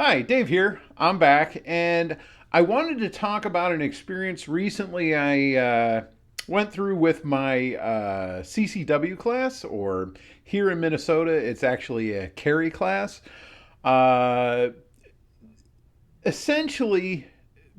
Hi, Dave here. I'm back, and I wanted to talk about an experience recently I went through with my CCW class, or here in Minnesota, it's actually a carry class. Uh, Essentially,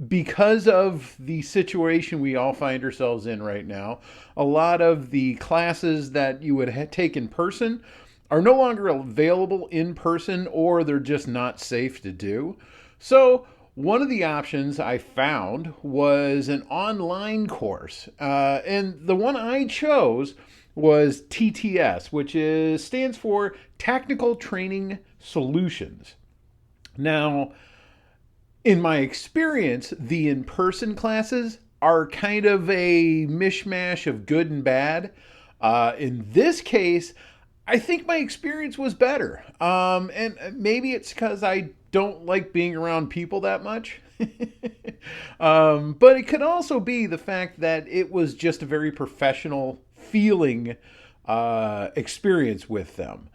because of the situation we all find ourselves in right now, a lot of the classes that you would take in person are no longer available in person, or they're just not safe to do. So, one of the options I found was an online course. And the one I chose was TTS, which stands for Technical Training Solutions. Now, in my experience, the in person classes are kind of a mishmash of good and bad. In this case, I think my experience was better. And maybe it's because I don't like being around people that much. But it could also be the fact that it was just a very professional feeling experience with them.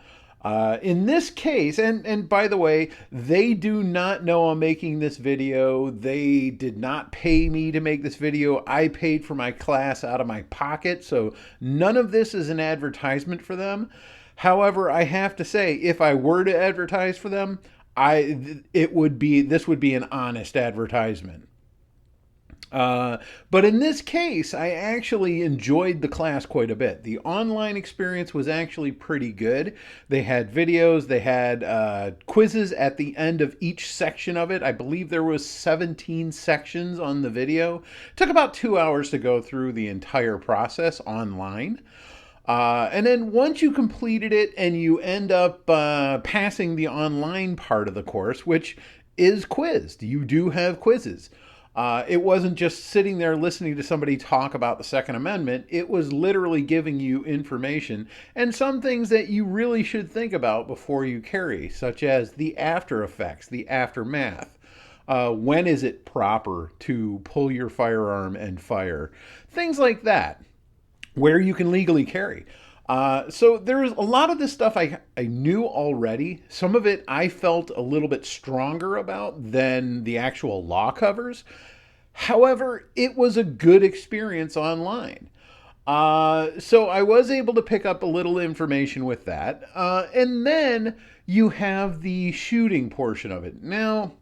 In this case, and by the way, they do not know I'm making this video. They did not pay me to make this video. I paid for my class out of my pocket, so none of this is an advertisement for them. However, I have to say, if I were to advertise for them, this would be an honest advertisement. But in this case, I actually enjoyed the class quite a bit. The online experience was actually pretty good. They had videos, they had quizzes at the end of each section of it. I believe there was 17 sections on the video. It took about 2 hours to go through the entire process online. And then once you completed it and you end up passing the online part of the course, which is quizzed, you do have quizzes. It wasn't just sitting there listening to somebody talk about the Second Amendment. It was literally giving you information and some things that you really should think about before you carry, such as the after effects, the aftermath. When is it proper to pull your firearm and fire? Things like that, where you can legally carry. So there's a lot of this stuff I knew already. Some of it I felt a little bit stronger about than the actual law covers. However, it was a good experience online. So I was able to pick up a little information with that. And then you have the shooting portion of it. Now,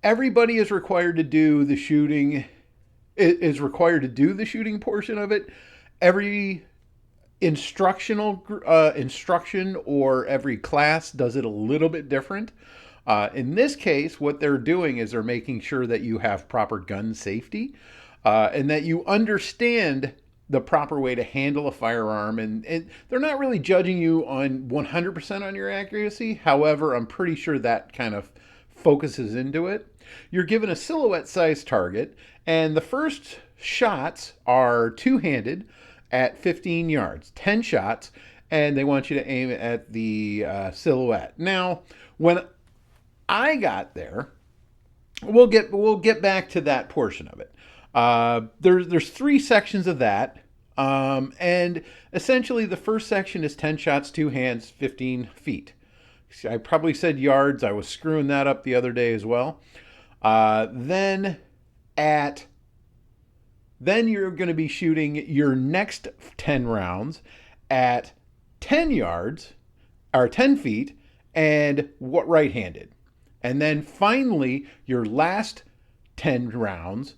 everybody is required to do the shooting, is required to do the shooting portion of it. Every instruction or every class does it a little bit different. In this case, what they're doing is they're making sure that you have proper gun safety and that you understand the proper way to handle a firearm. And they're not really judging you on 100% on your accuracy. However, I'm pretty sure that kind of focuses into it. You're given a silhouette size target, and the first shots are two-handed at 15 yards, 10 shots, and they want you to aim at the silhouette. Now, when I got there, we'll get back to that portion of it. There's three sections of that, and essentially the first section is 10 shots, two hands, 15 feet. I probably said yards. I was screwing that up the other day as well. Then at Then you're going to be shooting your next 10 rounds at 10 yards or 10 feet and right-handed. And then finally, your last 10 rounds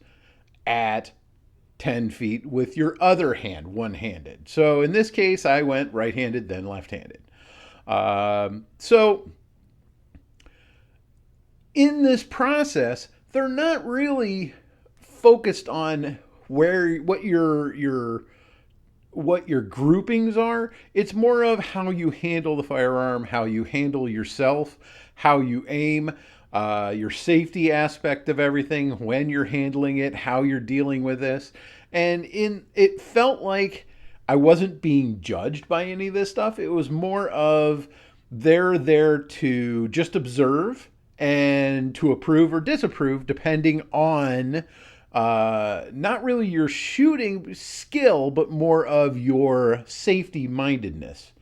at 10 feet with your other hand, one-handed. So in this case, I went right-handed, then left-handed. So in this process, they're not really focused on what your groupings are. It's more of how you handle the firearm, how you handle yourself, how you aim, your safety aspect of everything, when you're handling it, how you're dealing with this. And it felt like I wasn't being judged by any of this stuff. It was more of they're there to just observe and to approve or disapprove depending on not really your shooting skill, but more of your safety mindedness.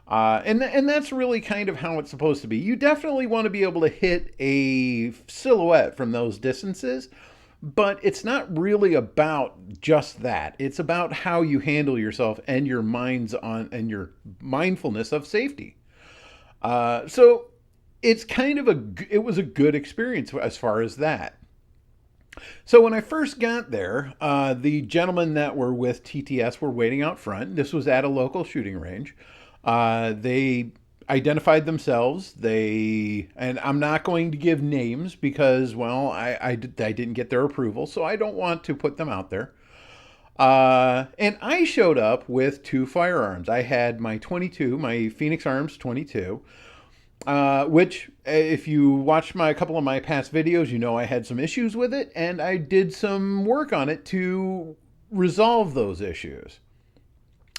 And that's really kind of how it's supposed to be. You definitely want to be able to hit a silhouette from those distances, but it's not really about just that. It's about how you handle yourself and your your mindfulness of safety. So it's kind of it was a good experience as far as that. So when I first got there, the gentlemen that were with TTS were waiting out front. This was at a local shooting range. They identified themselves. And I'm not going to give names because, well, I didn't get their approval, so I don't want to put them out there. And I showed up with two firearms. I had my 22, my Phoenix Arms 22, which, if you watched a couple of my past videos, you know I had some issues with it, and I did some work on it to resolve those issues.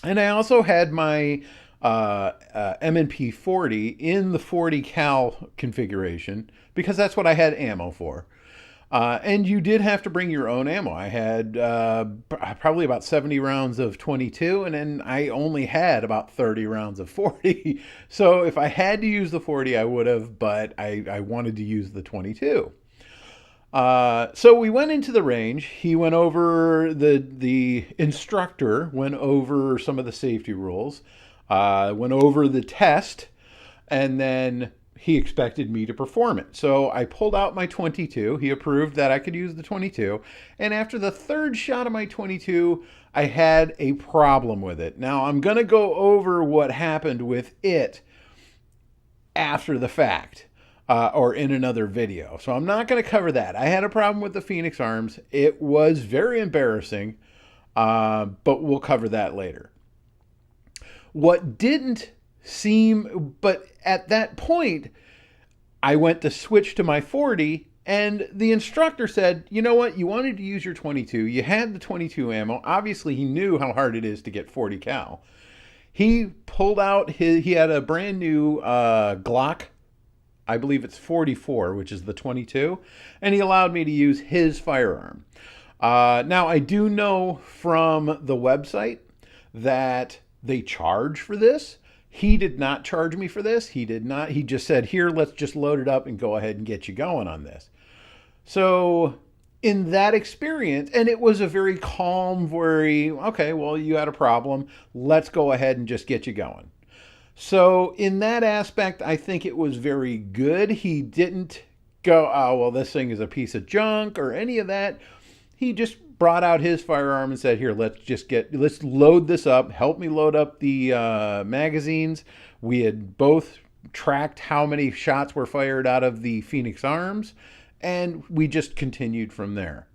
And I also had my M&P 40 in the 40 cal configuration because that's what I had ammo for. And you did have to bring your own ammo. I had probably about 70 rounds of 22, and then I only had about 30 rounds of 40. So if I had to use the 40, I would have, but I wanted to use the 22. So we went into the range. He went over, the instructor went over some of the safety rules, went over the test, and then he expected me to perform it. So I pulled out my 22. He approved that I could use the 22. And after the third shot of my 22, I had a problem with it. Now I'm going to go over what happened with it after the fact. Or in another video. So I'm not going to cover that. I had a problem with the Phoenix Arms. It was very embarrassing, but we'll cover that later. What didn't seem, but at that point, I went to switch to my 40, and the instructor said, you know what, you wanted to use your 22. You had the 22 ammo. Obviously, he knew how hard it is to get 40 cal. He pulled out he had a brand new Glock, I believe it's 44, which is the 22, and he allowed me to use his firearm. Now, I do know from the website that they charge for this. He did not charge me for this. He did not. He just said, here, let's just load it up and go ahead and get you going on this. So in that experience, and it was a very calm, okay, well, you had a problem. Let's go ahead and just get you going. So in that aspect, I think it was very good. He didn't go, oh, well, this thing is a piece of junk or any of that. He just brought out his firearm and said, here, let's load this up. Help me load up the magazines. We had both tracked how many shots were fired out of the Phoenix Arms, and we just continued from there.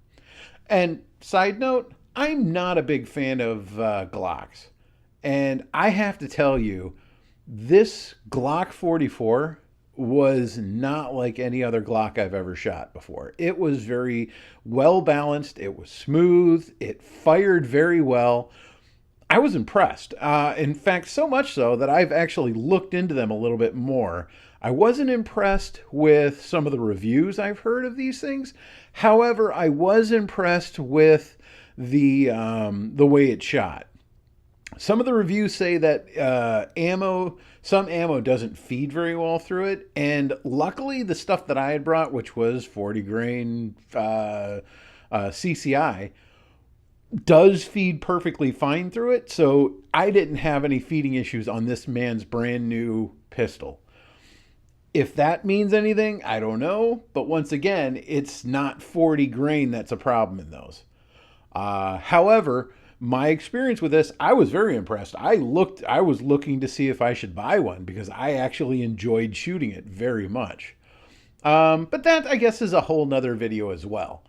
And side note, I'm not a big fan of Glocks. And I have to tell you, this Glock 44 was not like any other Glock I've ever shot before. It was very well balanced. It was smooth. It fired very well. I was impressed. In fact, so much so that I've actually looked into them a little bit more. I wasn't impressed with some of the reviews I've heard of these things. However, I was impressed with the way it shot. Some of the reviews say that some ammo doesn't feed very well through it. And luckily, the stuff that I had brought, which was 40 grain CCI, does feed perfectly fine through it. So I didn't have any feeding issues on this man's brand new pistol. If that means anything, I don't know. But once again, it's not 40 grain that's a problem in those. However, my experience with this, I was very impressed. I was looking to see if I should buy one because I actually enjoyed shooting it very much. But that, I guess, is a whole nother video as well.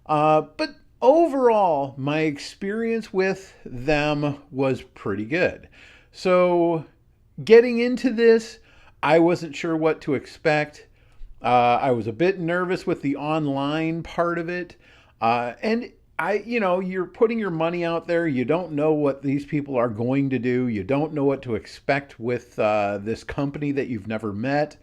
But overall, my experience with them was pretty good. So getting into this, I wasn't sure what to expect. I was a bit nervous with the online part of it. And you're putting your money out there. You don't know what these people are going to do. You don't know what to expect with this company that you've never met.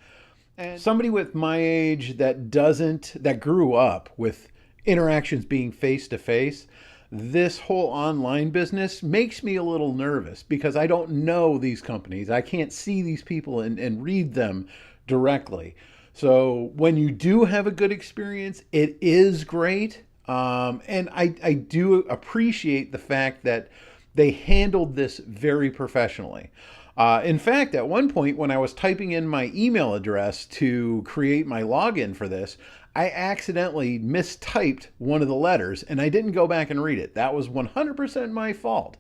And somebody with my age that grew up with interactions being face to face, this whole online business makes me a little nervous because I don't know these companies. I can't see these people and read them directly. So when you do have a good experience, it is great. And I do appreciate the fact that they handled this very professionally. In fact, at one point when I was typing in my email address to create my login for this, I accidentally mistyped one of the letters and I didn't go back and read it. That was 100% my fault.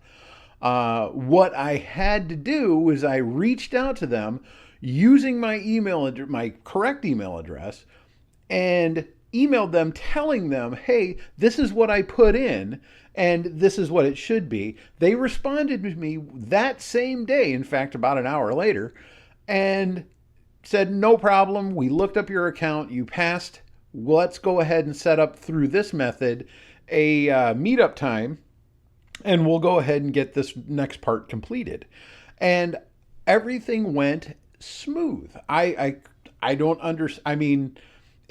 What I had to do was I reached out to them using my correct email address, and emailed them telling them, hey, this is what I put in and this is what it should be. They responded to me that same day, in fact, about an hour later, and said, no problem. We looked up your account. You passed. Let's go ahead and set up through this method a meetup time, and we'll go ahead and get this next part completed. And everything went smooth. I don't understand. I mean,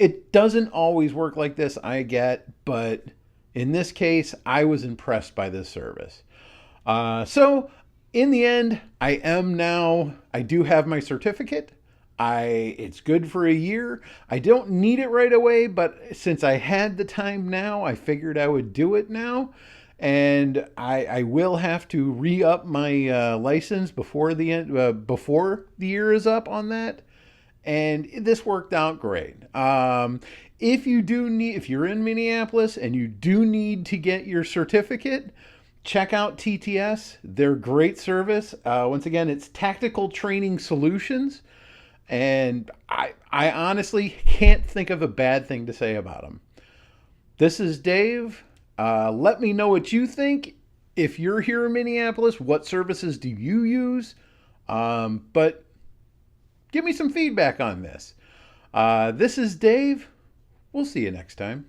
it doesn't always work like this, I get, but in this case, I was impressed by this service. So in the end, I do have my certificate. It's good for a year. I don't need it right away, but since I had the time now, I figured I would do it now. And I will have to re-up my license before the year is up on that. And this worked out great. If you're in Minneapolis and you do need to get your certificate, check out TTS. They're great service. Once again, it's Tactical Training Solutions. And I honestly can't think of a bad thing to say about them. This is Dave. Let me know what you think. If you're here in Minneapolis, what services do you use? But give me some feedback on this. This is Dave. We'll see you next time.